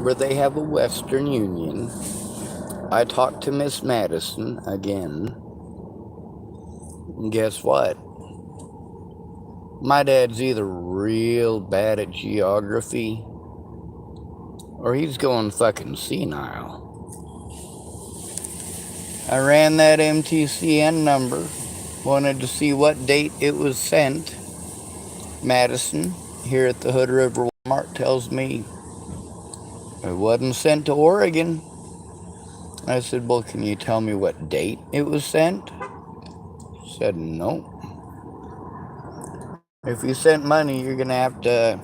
wherever they have a Western Union. I talked to Miss Madison again. And guess what? My dad's either real bad at geography or he's going fucking senile. I ran that MTCN number, wanted to see what date it was sent. Madison, here at the Hood River Walmart, tells me it wasn't sent to Oregon. I said, well, can you tell me what date it was sent? She said, no. If you sent money, you're going to have to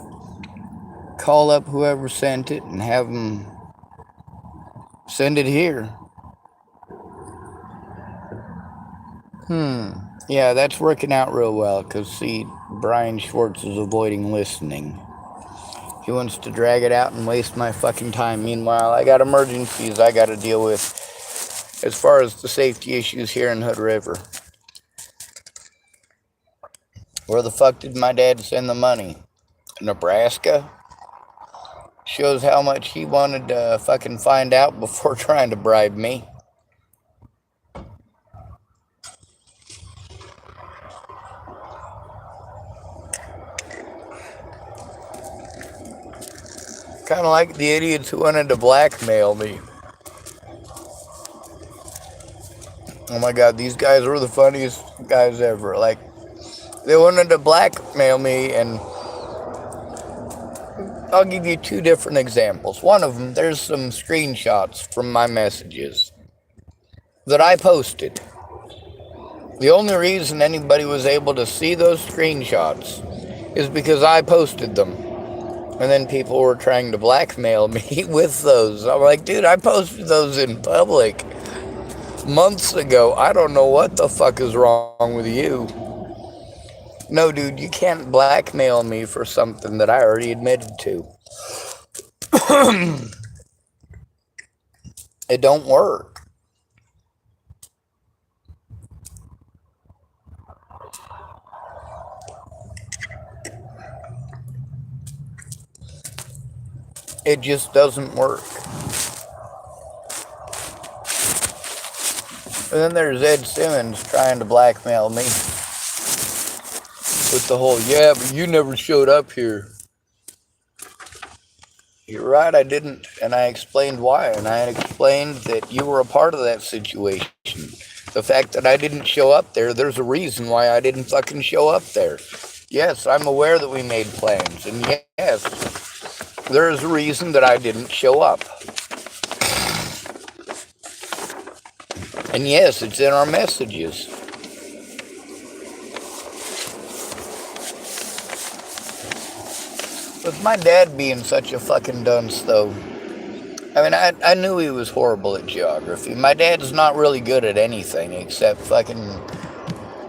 call up whoever sent it and have them send it here. Yeah, that's working out real well, because, see, Brian Schwartz is avoiding listening. He wants to drag it out and waste my fucking time. Meanwhile, I got emergencies I got to deal with as far as the safety issues here in Hood River. Where the fuck did my dad send the money? Nebraska? Shows how much he wanted to fucking find out before trying to bribe me. Kind of like the idiots who wanted to blackmail me. Oh my god, these guys were the funniest guys ever. Like, they wanted to blackmail me, and I'll give you two different examples. One of them, there's some screenshots from my messages that I posted. The only reason anybody was able to see those screenshots is because I posted them. And then people were trying to blackmail me with those. I'm like, dude, I posted those in public months ago. I don't know what the fuck is wrong with you. No, dude, you can't blackmail me for something that I already admitted to. It don't work. It just doesn't work. And then there's Ed Simmons trying to blackmail me with the whole, yeah, but you never showed up here. You're right, I didn't, and I explained why, and I had explained that you were a part of that situation. The fact that I didn't show up there, there's a reason why I didn't fucking show up there. Yes, I'm aware that we made plans, and yes, there's a reason that I didn't show up. And yes, it's in our messages. With my dad being such a fucking dunce, though, I mean, I knew he was horrible at geography. My dad's not really good at anything except fucking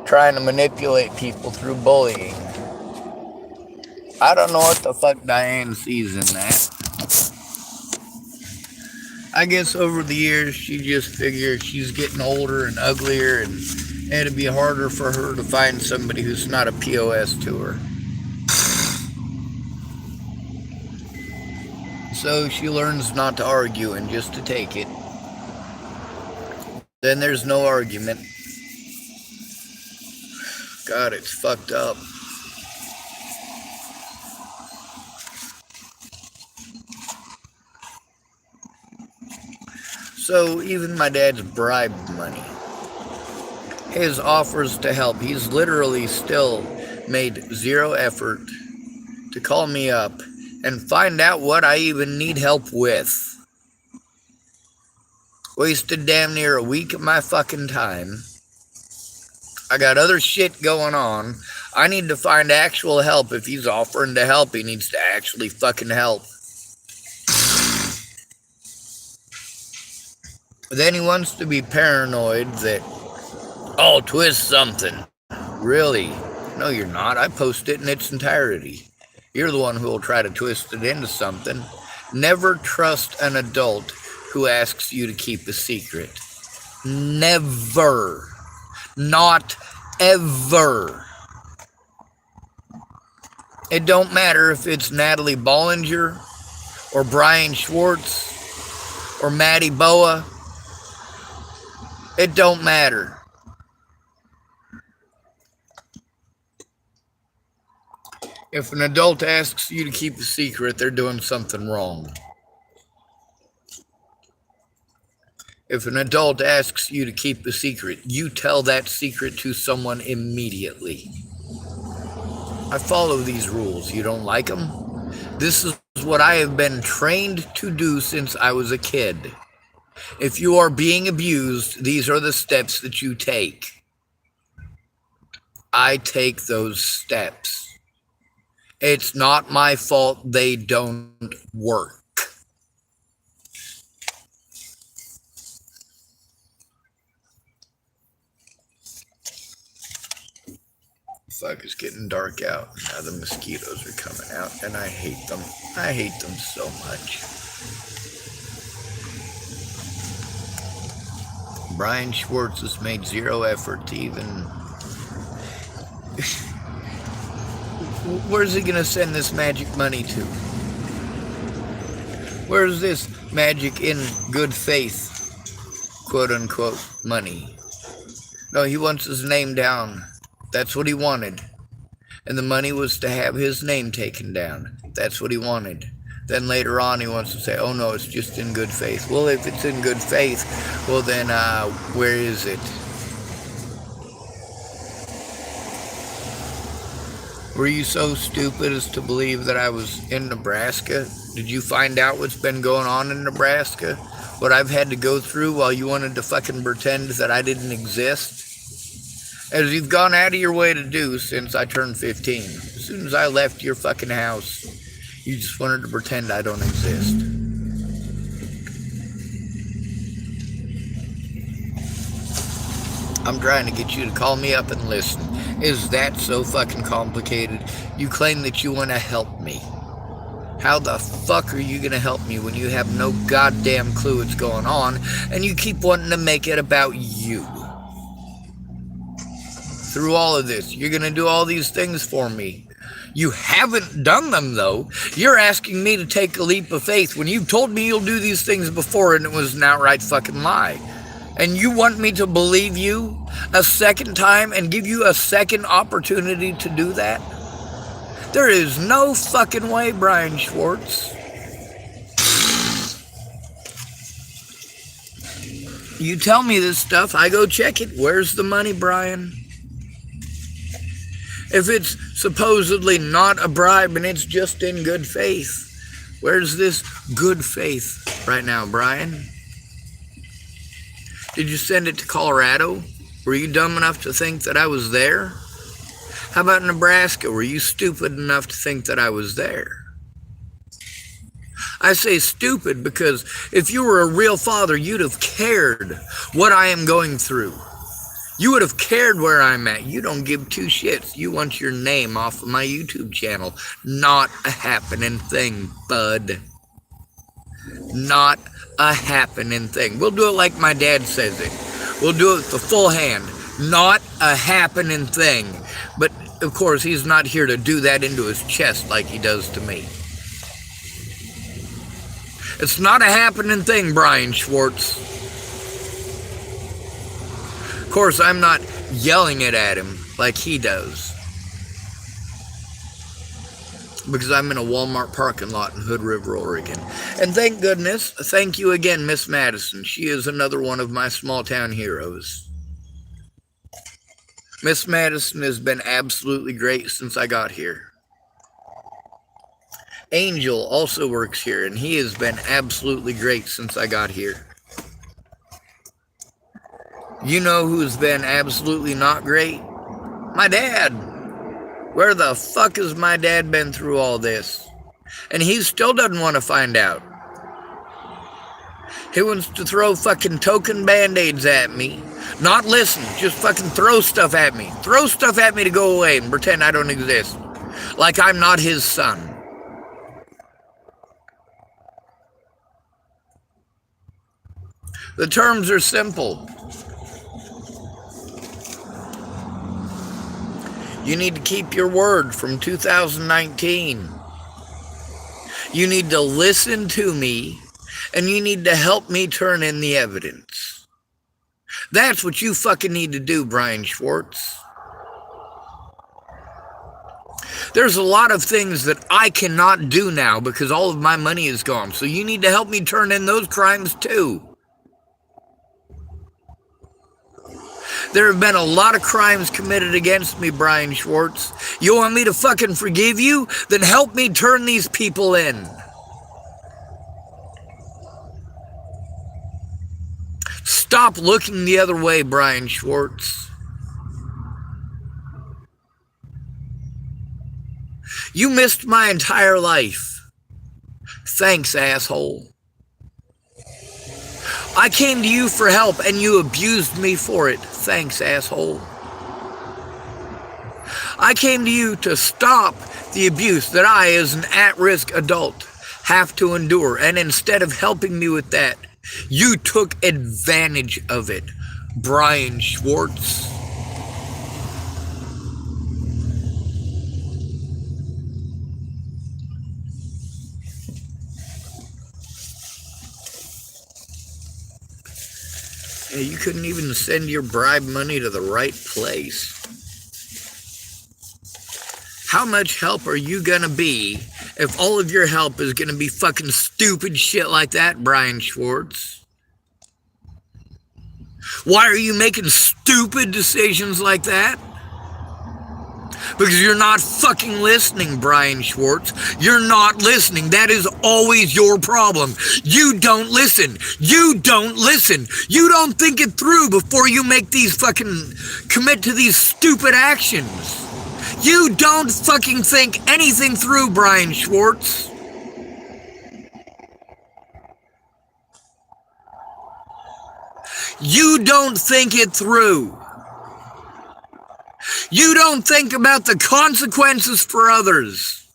trying to manipulate people through bullying. I don't know what the fuck Diane sees in that. I guess over the years, she just figured she's getting older and uglier, and it'd be harder for her to find somebody who's not a POS to her. So she learns not to argue and just to take it. Then there's no argument. God, it's fucked up. So even my dad's bribe money, his offers to help, he's literally still made zero effort to call me up and find out what I even need help with. Wasted damn near a week of my fucking time. I got other shit going on. I need to find actual help. If he's offering to help, he needs to actually fucking help. Then he wants to be paranoid that I'll twist something. Really? No, you're not. I post it in its entirety. You're the one who will try to twist it into something. Never trust an adult who asks you to keep a secret. Never. Not ever. It don't matter if it's Natalie Bollinger or Brian Schwartz or Matty Boa. It don't matter. If an adult asks you to keep a secret, they're doing something wrong. If an adult asks you to keep a secret, you tell that secret to someone immediately. I follow these rules. You don't like them? This is what I have been trained to do since I was a kid. If you are being abused, these are the steps that you take. I take those steps. It's not my fault they don't work. Fuck, it's getting dark out. Now the mosquitoes are coming out, and I hate them. I hate them so much. Brian Schwartz has made zero effort to even... Where's he gonna send this magic money to? Where's this magic in good faith, quote unquote, money? No, he wants his name down. That's what he wanted. And the money was to have his name taken down. That's what he wanted. Then later on he wants to say, oh no, it's just in good faith. Well, if it's in good faith, well then where is it? Were you so stupid as to believe that I was in Nebraska? Did you find out what's been going on in Nebraska? What I've had to go through while you wanted to fucking pretend that I didn't exist? As you've gone out of your way to do since I turned 15. As soon as I left your fucking house, you just wanted to pretend I don't exist. I'm trying to get you to call me up and listen. Is that so fucking complicated? You claim that you want to help me. How the fuck are you going to help me when you have no goddamn clue what's going on and you keep wanting to make it about you? Through all of this, you're going to do all these things for me. You haven't done them, though. You're asking me to take a leap of faith when you've told me you'll do these things before and it was an outright fucking lie. And you want me to believe you a second time and give you a second opportunity to do that? There is no fucking way, Brian Schwartz. You tell me this stuff, I go check it. Where's the money, Brian? If it's supposedly not a bribe and it's just in good faith, where's this good faith right now, Brian? Did you send it to Colorado? Were you dumb enough to think that I was there? How about Nebraska? Were you stupid enough to think that I was there? I say stupid because if you were a real father, you'd have cared what I am going through. You would have cared where I'm at. You don't give two shits. You want your name off of my YouTube channel. Not a happening thing, bud. Not a happening thing. We'll do it like my dad says it. We'll do it with the full hand. Not a happening thing. But, of course, he's not here to do that into his chest like he does to me. It's not a happening thing, Brian Schwartz. Of course, I'm not yelling it at him like he does. Because I'm in a Walmart parking lot in Hood River, Oregon. And thank goodness, thank you again, Miss Madison. She is another one of my small town heroes. Miss Madison has been absolutely great since I got here. Angel also works here, and he has been absolutely great since I got here. You know who's been absolutely not great? My dad. Where the fuck has my dad been through all this? And he still doesn't want to find out. He wants to throw fucking token band-aids at me. Not listen, just fucking throw stuff at me. Throw stuff at me to go away and pretend I don't exist. Like I'm not his son. The terms are simple. You need to keep your word from 2019. You need to listen to me, and you need to help me turn in the evidence. That's what you fucking need to do, Brian Schwartz. There's a lot of things that I cannot do now because all of my money is gone. So you need to help me turn in those crimes too. There have been a lot of crimes committed against me, Brian Schwartz. You want me to fucking forgive you? Then help me turn these people in. Stop looking the other way, Brian Schwartz. You missed my entire life. Thanks, asshole. I came to you for help and you abused me for it. Thanks, asshole. I came to you to stop the abuse that I, as an at-risk adult, have to endure. And instead of helping me with that, you took advantage of it, Brian Schwartz. You couldn't even send your bribe money to the right place. How much help are you gonna be if all of your help is gonna be fucking stupid shit like that, Brian Schwartz? Why are you making stupid decisions like that? Because you're not fucking listening, Brian Schwartz. You're not listening. That is always your problem. You don't listen. You don't listen. You don't think it through before you make these fucking commit to these stupid actions. You don't fucking think anything through, Brian Schwartz. You don't think it through. You don't think about the consequences for others.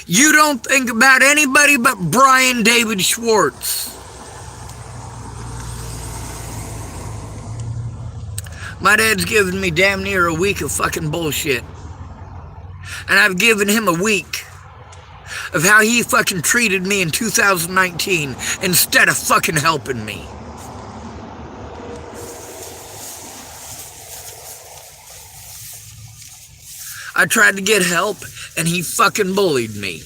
You don't think about anybody but Brian David Schwartz. My dad's given me damn near a week of fucking bullshit. And I've given him a week of how he fucking treated me in 2019 instead of fucking helping me. I tried to get help, and he fucking bullied me.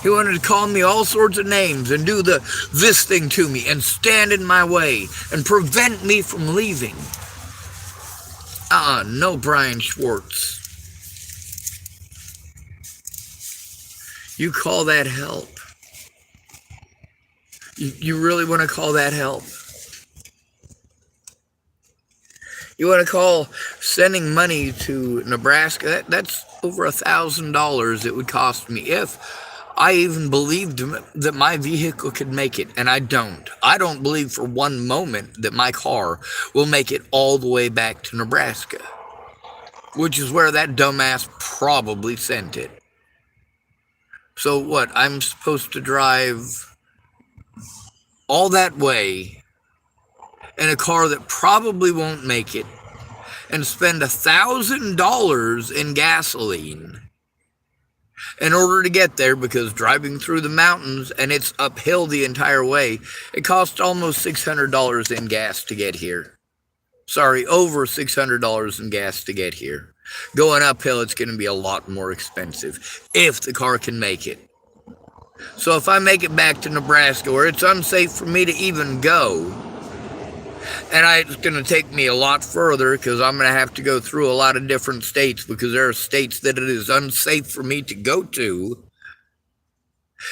He wanted to call me all sorts of names and do this thing to me and stand in my way and prevent me from leaving. No, Brian Schwartz. You call that help? You really want to call that help? You want to call sending money to Nebraska? That's over $1,000 it would cost me if I even believed that my vehicle could make it, and I don't. I don't believe for one moment that my car will make it all the way back to Nebraska, which is where that dumbass probably sent it. So what, I'm supposed to drive all that way in a car that probably won't make it and spend $1,000 in gasoline in order to get there, because driving through the mountains and it's uphill the entire way, it costs almost $600 in gas to get here. Sorry, over $600 in gas to get here. Going uphill, it's going to be a lot more expensive if the car can make it. So if I make it back to Nebraska, where it's unsafe for me to even go, and it's going to take me a lot further because I'm going to have to go through a lot of different states, because there are states that it is unsafe for me to go to,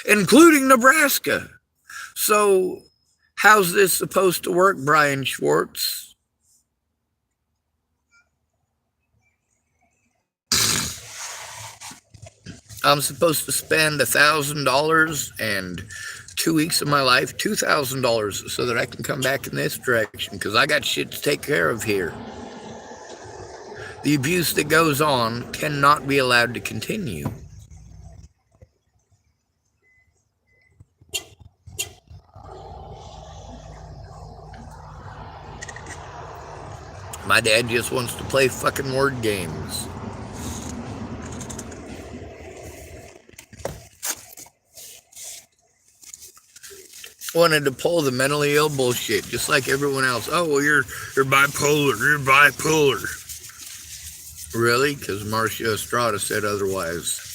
including Nebraska. So how's this supposed to work, Brian Schwartz? I'm supposed to spend $1,000 and 2 weeks of my life, $2,000, so that I can come back in this direction, because I got shit to take care of here. The abuse that goes on cannot be allowed to continue. My dad just wants to play fucking word games. Wanted to pull the mentally ill bullshit, just like everyone else. Oh, well, you're bipolar. You're bipolar. Really? Because Marcia Estrada said otherwise.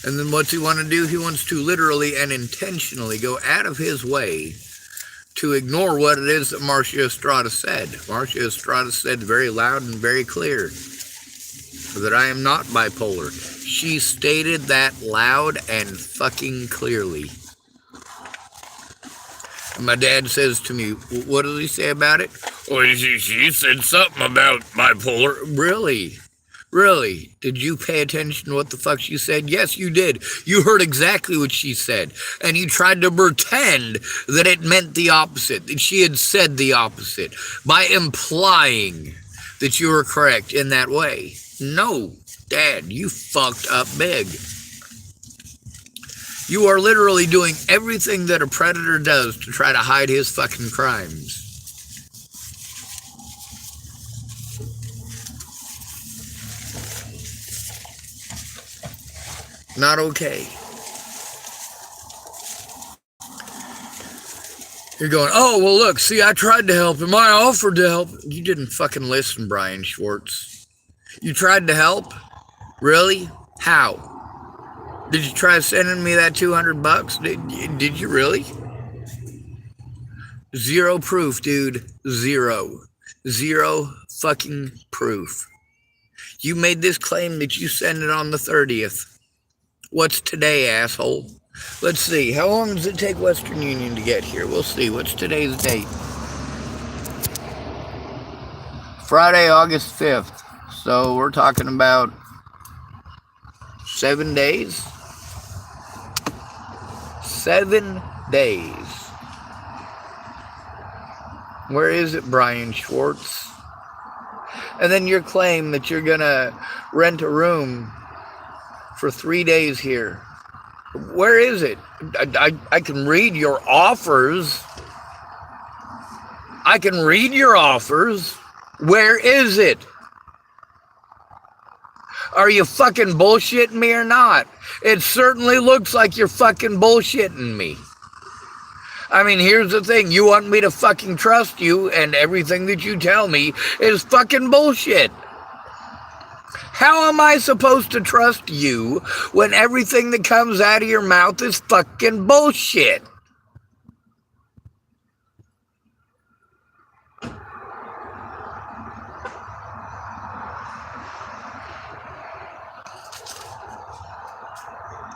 And then what's he want to do? He wants to literally and intentionally go out of his way to ignore what it is that Marcia Estrada said. Marcia Estrada said very loud and very clear that I am not bipolar. She stated that loud and fucking clearly. My dad says to me, what does he say about it? Well, she said something about bipolar. Really? Really? Did you pay attention to what the fuck she said? Yes, you did. You heard exactly what she said. And you tried to pretend that it meant the opposite, that she had said the opposite, by implying that you were correct in that way. No, Dad, you fucked up big. You are literally doing everything that a predator does to try to hide his fucking crimes. Not okay. You're going, oh, well, look, see, I tried to help him. I offered to help. You didn't fucking listen, Brian Schwartz. You tried to help? Really? How? Did you try sending me that $200? Did you really? Zero proof, dude. Zero. Zero fucking proof. You made this claim that you sent it on the 30th. What's today, asshole? Let's see. How long does it take Western Union to get here? We'll see. What's today's date? Friday, August 5th. So we're talking about 7 days? 7 days. Where is it, Brian Schwartz? And then your claim that you're going to rent a room for 3 days here. Where is it? I can read your offers. I can read your offers. Where is it? Are you fucking bullshitting me or not? It certainly looks like you're fucking bullshitting me. I mean, here's the thing. You want me to fucking trust you, and everything that you tell me is fucking bullshit. How am I supposed to trust you when everything that comes out of your mouth is fucking bullshit?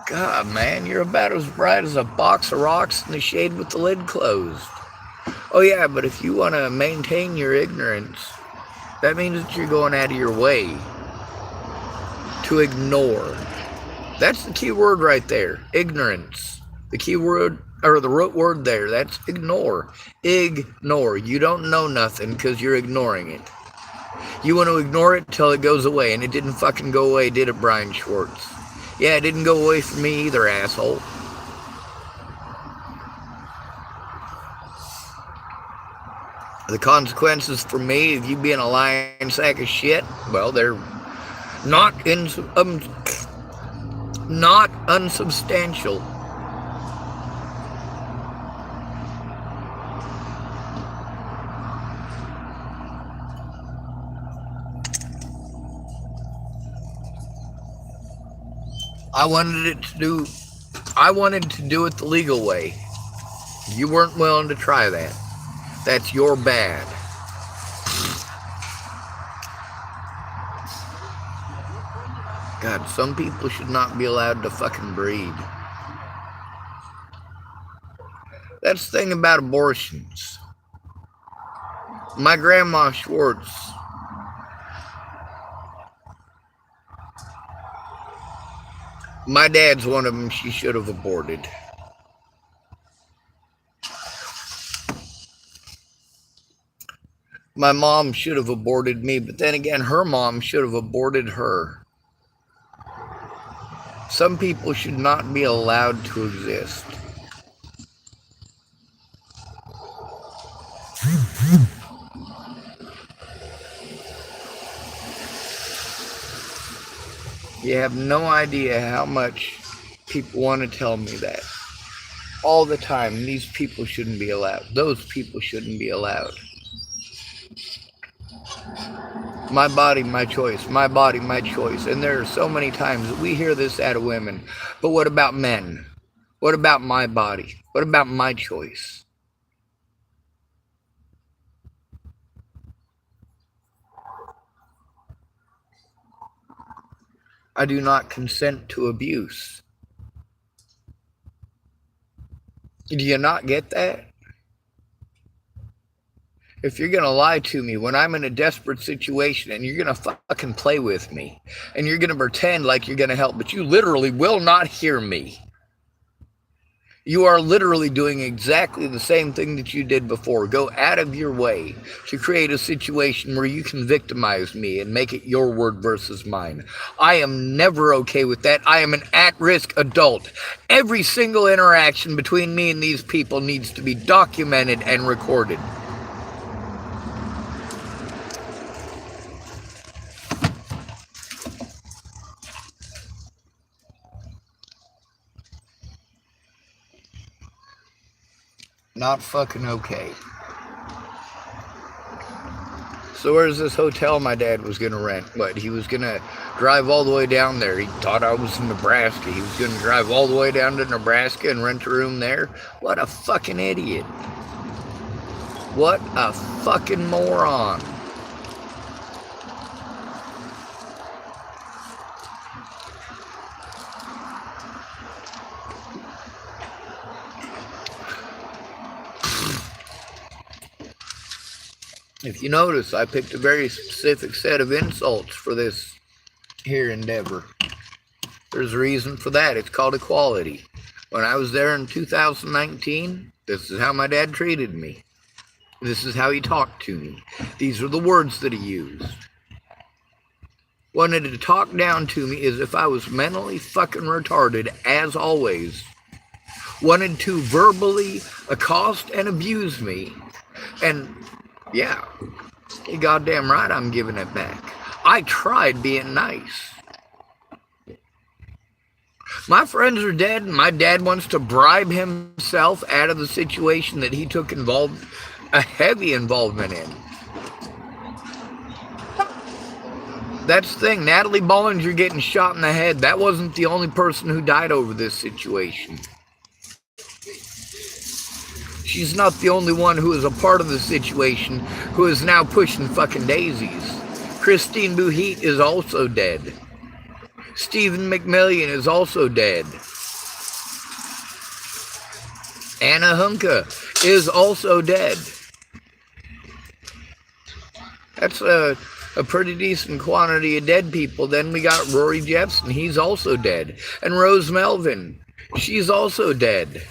God, man, you're about as bright as a box of rocks in the shade with the lid closed. Oh, yeah, but if you want to maintain your ignorance, that means that you're going out of your way to ignore. That's the key word right there, ignorance. The key word, or the root word there, that's ignore. Ignore. You don't know nothing because you're ignoring it. You want to ignore it till it goes away, and it didn't fucking go away, did it, Brian Schwartz? Yeah, it didn't go away from me either, asshole. The consequences for me of you being a lying sack of shit, well, they're not unsubstantial. I wanted to do it the legal way. You weren't willing to try that. That's your bad. God, some people should not be allowed to fucking breed. That's the thing about abortions. My grandma Schwartz, my dad's one of them she should have aborted. My mom should have aborted me, but then again, her mom should have aborted her. Some people should not be allowed to exist. You have no idea how much people want to tell me that. All the time, these people shouldn't be allowed. Those people shouldn't be allowed. My body, my choice. My body, my choice. And there are so many times that we hear this out of women. But what about men? What about my body? What about my choice? I do not consent to abuse. Do you not get that? If you're going to lie to me when I'm in a desperate situation and you're going to fucking play with me and you're going to pretend like you're going to help, but you literally will not hear me. You are literally doing exactly the same thing that you did before. Go out of your way to create a situation where you can victimize me and make it your word versus mine. I am never okay with that. I am an at-risk adult. Every single interaction between me and these people needs to be documented and recorded. Not fucking okay. So where's this hotel my dad was going to rent? But he was going to drive all the way down there. He thought I was in Nebraska. He was going to drive all the way down to Nebraska and rent a room there. What a fucking idiot. What a fucking moron. If you notice, I picked a very specific set of insults for this here endeavor. There's a reason for that. It's called equality. When I was there in 2019, this is how my dad treated me. This is how he talked to me. These are the words that he used. Wanted to talk down to me as if I was mentally fucking retarded, as always. Wanted to verbally accost and abuse me. And yeah, you're goddamn right I'm giving it back. I tried being nice. My friends are dead, and my dad wants to bribe himself out of the situation that he took a heavy involvement in. That's the thing. Natalie Bollinger getting shot in the head, that wasn't the only person who died over this situation. She's not the only one who is a part of the situation who is now pushing fucking daisies. Christine Buhit is also dead. Stephen McMillian is also dead. Anna Hunka is also dead. That's a pretty decent quantity of dead people. Then we got Rory Jepson, he's also dead. And Rose Melvin, she's also dead.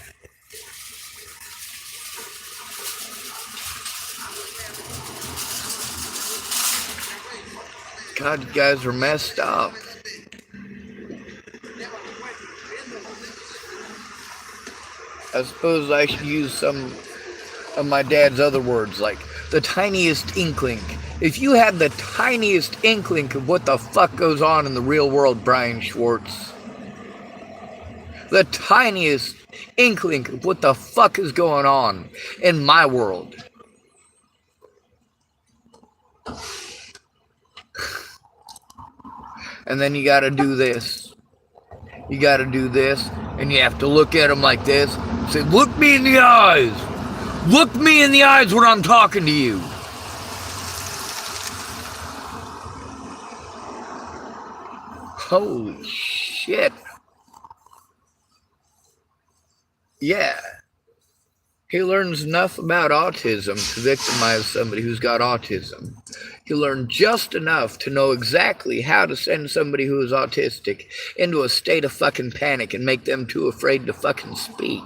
God, you guys are messed up. I suppose I should use some of my dad's other words, like the tiniest inkling. If you had the tiniest inkling of what the fuck goes on in the real world, Brian Schwartz, the tiniest inkling of what the fuck is going on in my world, and then you gotta do this. You gotta do this, and you have to look at them like this. Say, look me in the eyes. Look me in the eyes when I'm talking to you. Holy shit. Yeah. He learns enough about autism to victimize somebody who's got autism. He learned just enough to know exactly how to send somebody who is autistic into a state of fucking panic and make them too afraid to fucking speak.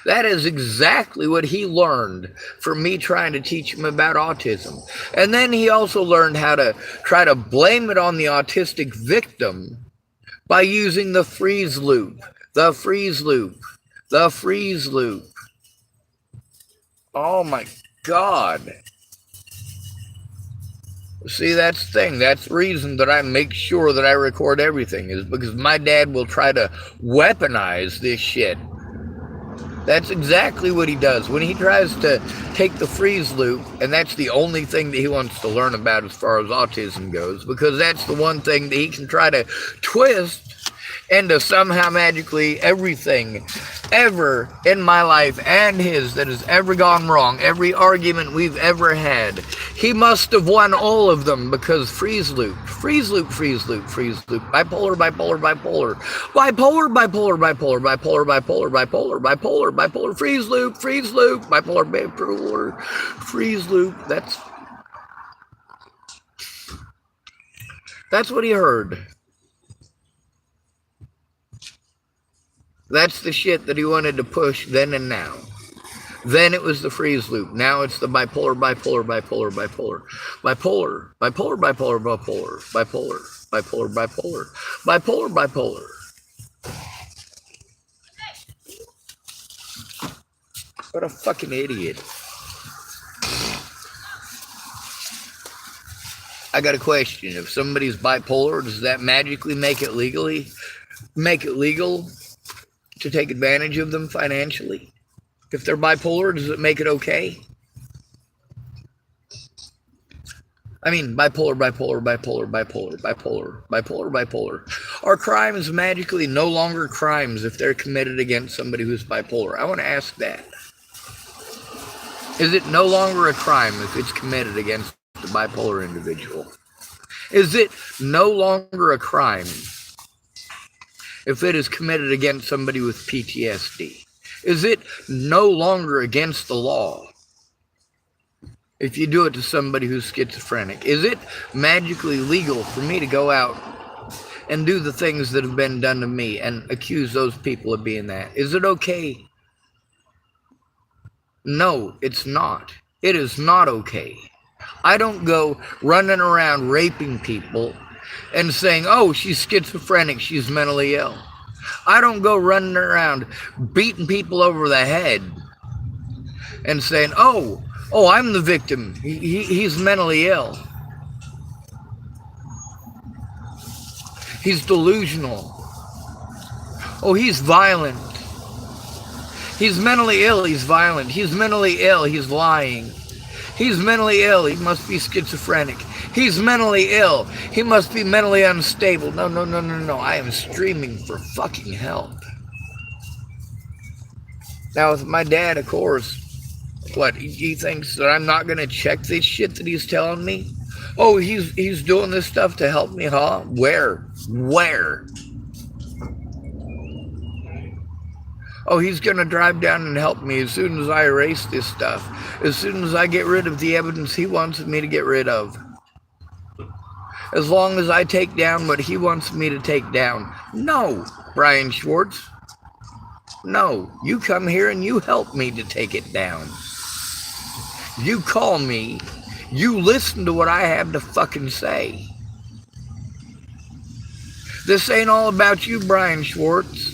That is exactly what he learned from me trying to teach him about autism. And then he also learned how to try to blame it on the autistic victim by using the freeze loop, the freeze loop, the freeze loop. Oh my God. See, that's the thing. That's the reason that I make sure that I record everything, is because my dad will try to weaponize this shit. That's exactly what he does. When he tries to take the freeze loop, and that's the only thing that he wants to learn about as far as autism goes, because that's the one thing that he can try to twist into somehow magically everything ever in my life and his that has ever gone wrong, every argument we've ever had. He must have won all of them, because freeze loop, freeze loop, freeze loop, freeze loop, bipolar, bipolar, bipolar, bipolar, bipolar, bipolar, bipolar, bipolar, bipolar, bipolar, bipolar, freeze loop, bipolar, bipolar, freeze loop. That's what he heard. That's the shit that he wanted to push then and now. Then it was the freeze loop. Now it's the bipolar, bipolar, bipolar, bipolar, bipolar, bipolar, bipolar, bipolar, bipolar, bipolar, bipolar, bipolar, bipolar. What a fucking idiot. I got a question. If somebody's bipolar, does that magically make it legal to take advantage of them financially? If they're bipolar, does it make it okay? I mean, bipolar, bipolar, bipolar, bipolar, bipolar, bipolar, bipolar. Are crimes magically no longer crimes if they're committed against somebody who's bipolar? I want to ask that. Is it no longer a crime if it's committed against the bipolar individual? Is it no longer a crime if it is committed against somebody with PTSD? Is it no longer against the law if you do it to somebody who's schizophrenic? Is it magically legal for me to go out and do the things that have been done to me and accuse those people of being that? Is it okay? No, it's not. It is not okay. I don't go running around raping people and saying, oh, she's schizophrenic, she's mentally ill. I don't go running around beating people over the head and saying, oh, I'm the victim. He's mentally ill. He's delusional. Oh, he's violent. He's mentally ill, he's violent. He's mentally ill, he's lying. He's mentally ill, he must be schizophrenic. He's mentally ill, he must be mentally unstable. No. I am screaming for fucking help. Now, with my dad, of course, what, he thinks that I'm not going to check this shit that he's telling me? Oh, he's doing this stuff to help me, huh? Where? Oh, he's going to drive down and help me as soon as I erase this stuff. As soon as I get rid of the evidence he wants me to get rid of. As long as I take down what he wants me to take down. No, Brian Schwartz. No, you come here and you help me to take it down. You call me. You listen to what I have to fucking say. This ain't all about you, Brian Schwartz.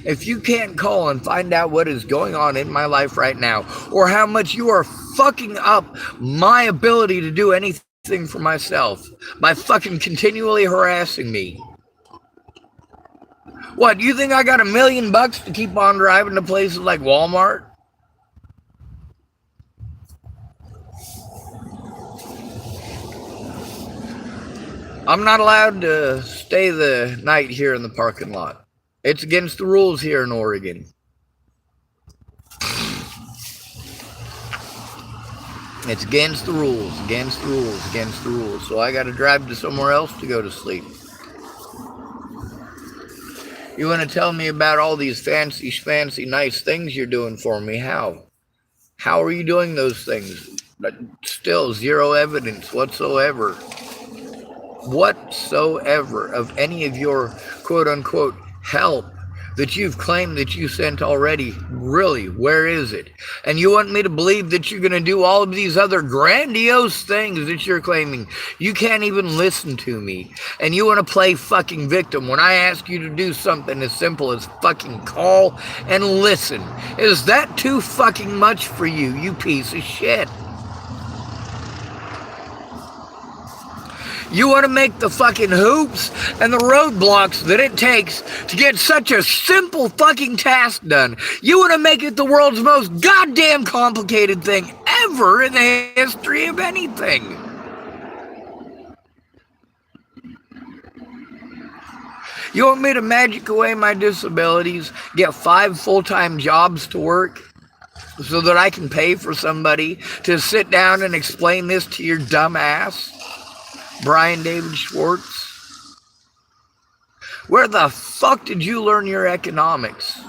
If you can't call and find out what is going on in my life right now, or how much you are fucking up my ability to do anything for myself by fucking continually harassing me. What, you think I got $1 million to keep on driving to places like Walmart? I'm not allowed to stay the night here in the parking lot. It's against the rules here in Oregon. It's against the rules, against the rules, against the rules. So I got to drive to somewhere else to go to sleep. You want to tell me about all these fancy, nice things you're doing for me? How? How are you doing those things? But still, zero evidence whatsoever. Of any of your quote-unquote help that you've claimed that you sent already. Really, where is it? And you want me to believe that you're going to do all of these other grandiose things that you're claiming. You can't even listen to me. And you want to play fucking victim when I ask you to do something as simple as fucking call and listen. Is that too fucking much for you, you piece of shit? You want to make the fucking hoops and the roadblocks that it takes to get such a simple fucking task done. You want to make it the world's most goddamn complicated thing ever in the history of anything. You want me to magic away my disabilities, get 5 full-time jobs to work, so that I can pay for somebody to sit down and explain this to your dumb ass, Brian David Schwartz? Where the fuck did you learn your economics?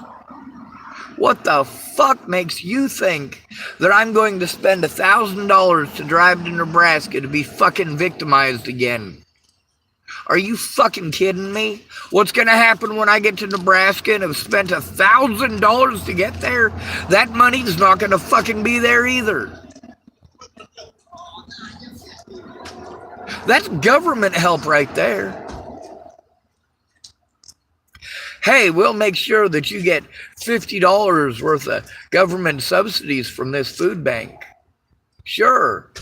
What the fuck makes you think that I'm going to spend $1,000 to drive to Nebraska to be fucking victimized again? Are you fucking kidding me? What's going to happen when I get to Nebraska and have spent $1,000 to get there? That money's not going to fucking be there either. That's government help right there. Hey, we'll make sure that you get $50 worth of government subsidies from this food bank. Sure.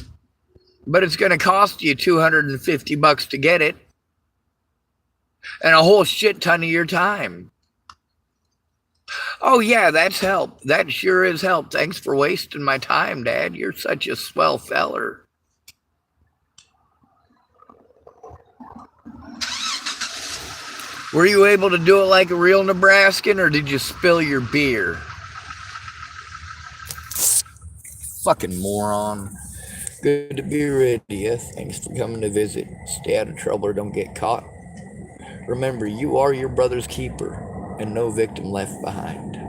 But it's going to cost you $250 to get it. And a whole shit ton of your time. Oh yeah, that's help. That sure is help. Thanks for wasting my time, Dad. You're such a swell feller. Were you able to do it like a real Nebraskan, or did you spill your beer? Fucking moron. Good to be with you. Thanks for coming to visit. Stay out of trouble or don't get caught. Remember, you are your brother's keeper, and no victim left behind.